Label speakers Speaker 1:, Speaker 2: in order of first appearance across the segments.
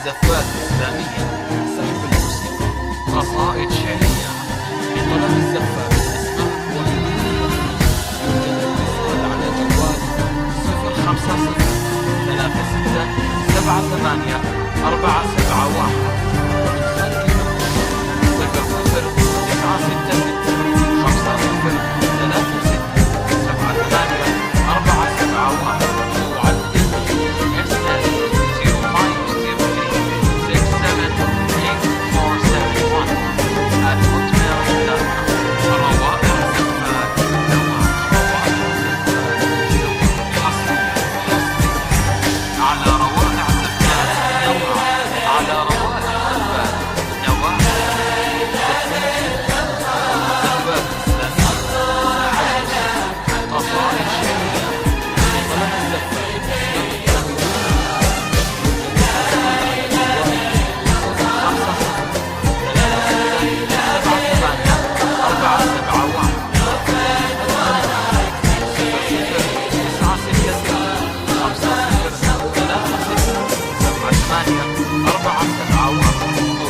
Speaker 1: زفات إسلامية، سحب الموسيقى، قصائد شعرية. لطلب الزفات اسمه ومن يوجد الاتصال على جوال 050 36 78 471 ومن خارج المملكة 00966 50 36 78 471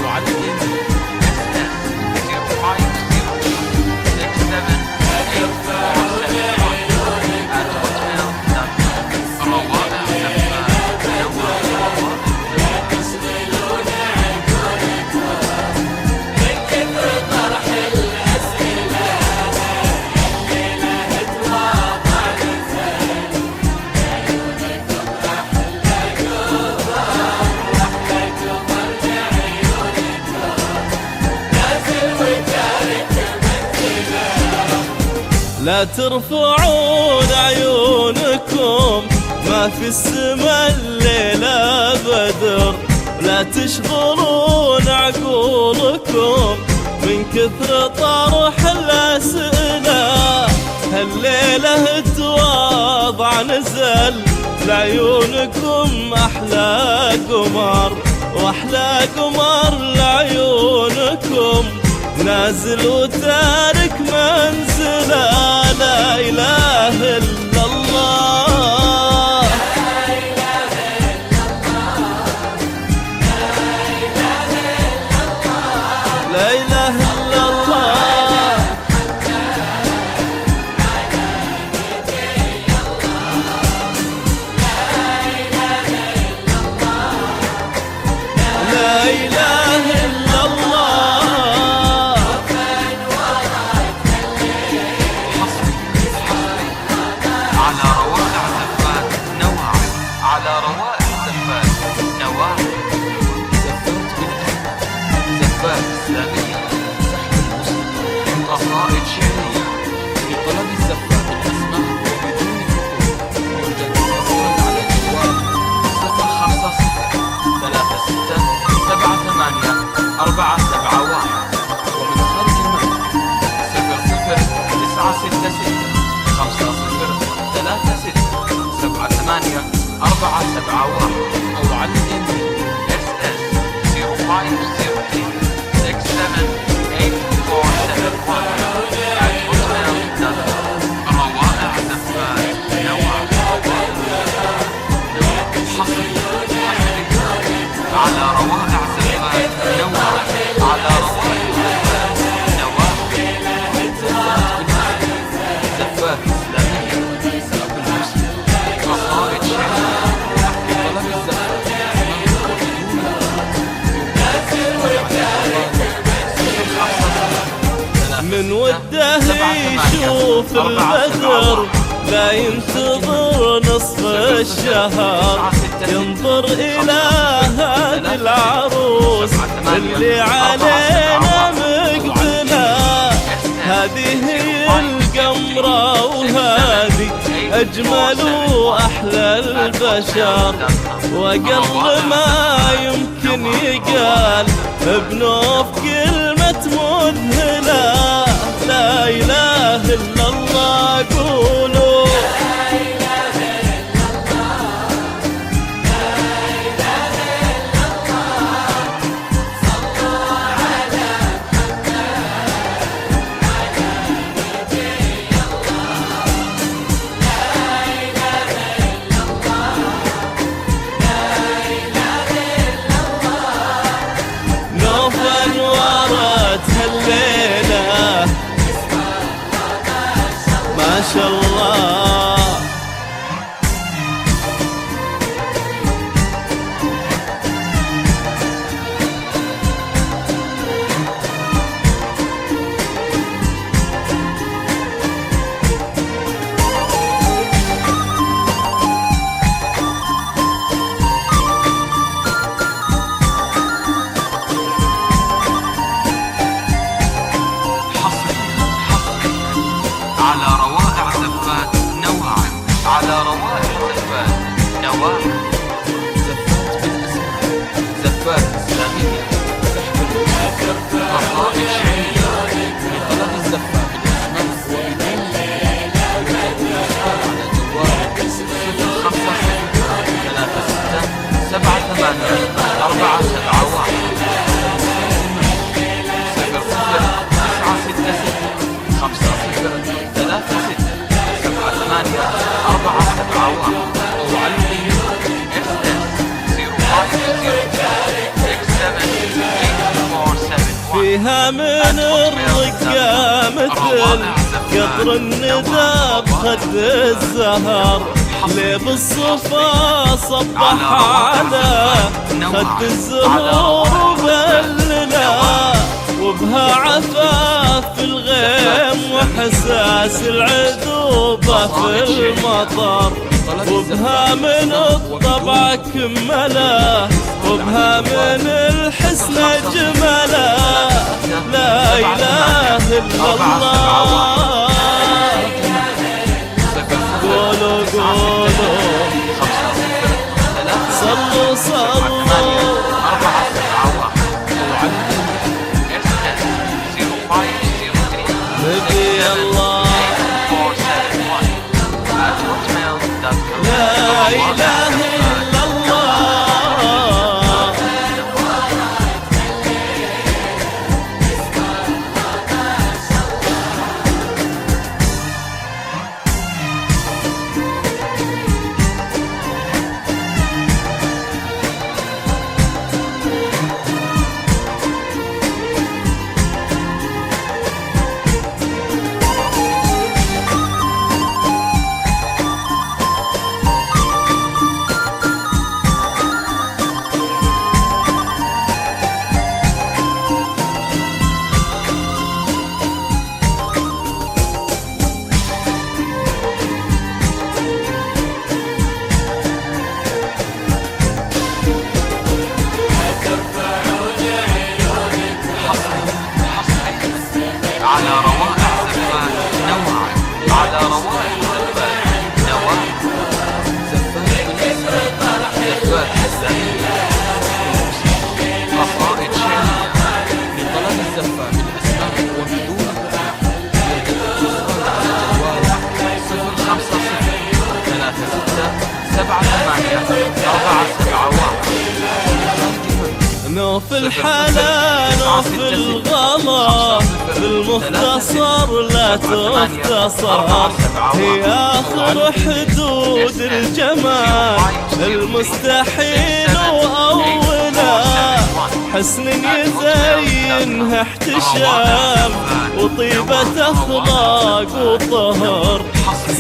Speaker 1: وعدد
Speaker 2: لا ترفعون عيونكم، ما في السما الليلة بدر. لا تشغلون عقولكم من كثر طرح الأسئلة. هالليلة تواضع نزل لعيونكم أحلى قمر، وأحلى قمر لعيونكم نازل وتارك منزله. لا إله إلا الله، لا إله إلا الله، لا إله إلا الله.
Speaker 1: على روائع زفات نواعي، زفات بالأهل، زفات إسلامية، سحب الموسيقى، قصائد شعرية. لطلب الزفات الأسماء وبدون ركوب يوجد الاتصال على جوال 050 36 78 471 ومن خارج المملكة 00966 50 36 78 471 أو على الإيميل SS 0503 67 8471 روائع زفات نواعي على روائع زفات نواعي على روائع زفات نواعي زفات إسلامية، سحب الموسيقى، قصائد شعرية.
Speaker 2: من وده يشوف البدر لا ينتظر نصف الشهر، ينظر إلى هذه العروس اللي علينا مقبلة. هذه هي القمرة وهذه أجمل وأحلى البشر، وأقل ما يمكن يقال بنوف كلمة مذهلة. لا إله إلا الله، قولوا
Speaker 1: واحد. زفات بالأسماء، زفات إسلامية، سحب الفلوس، قصائد شعرية لطلب الزفة بالأسماء وبدون على جوال 05
Speaker 2: فيها من الرقة مثل قطر الندى بخد الزهر، ليه بالصفا صبح على خد الزهور وبللا، وبها عفاف في الغيم وحساس العذوبة في المطر، وبها من الطبع كملا، وبها من الحسن جملا، لا إله إلا الله. قولوا قولوا صلوا صلوا نبي الله لا إله إلا الله.
Speaker 1: على روائع زفات نوعا، على روائع زفات نوعا، زفات بالأسماء، زفات إسلامية، قصائد شعرية لطلب الزفة بالأسماء وبدون اتصال على جوال 050 36 78 471.
Speaker 2: نوف الحلا نوف الغلا بالمختصر لا تختصر، هي آخر حدود الجمال المستحيل وأولا، حسن يزينها احتشام وطيبة أخلاق وطهر،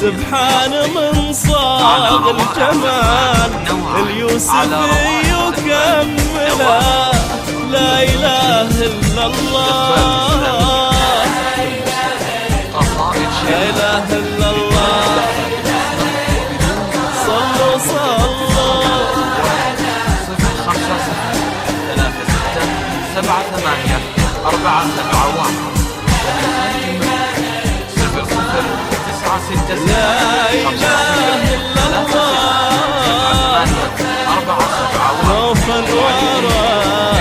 Speaker 2: سبحان من صاغ الجمال اليوسفي يكملا، لا إله إلا الله لا إله إلا الله. صلوا صلوا
Speaker 1: 050 36 78 471 00966
Speaker 2: لا إله إلا الله.
Speaker 1: 471
Speaker 2: خوفا ورا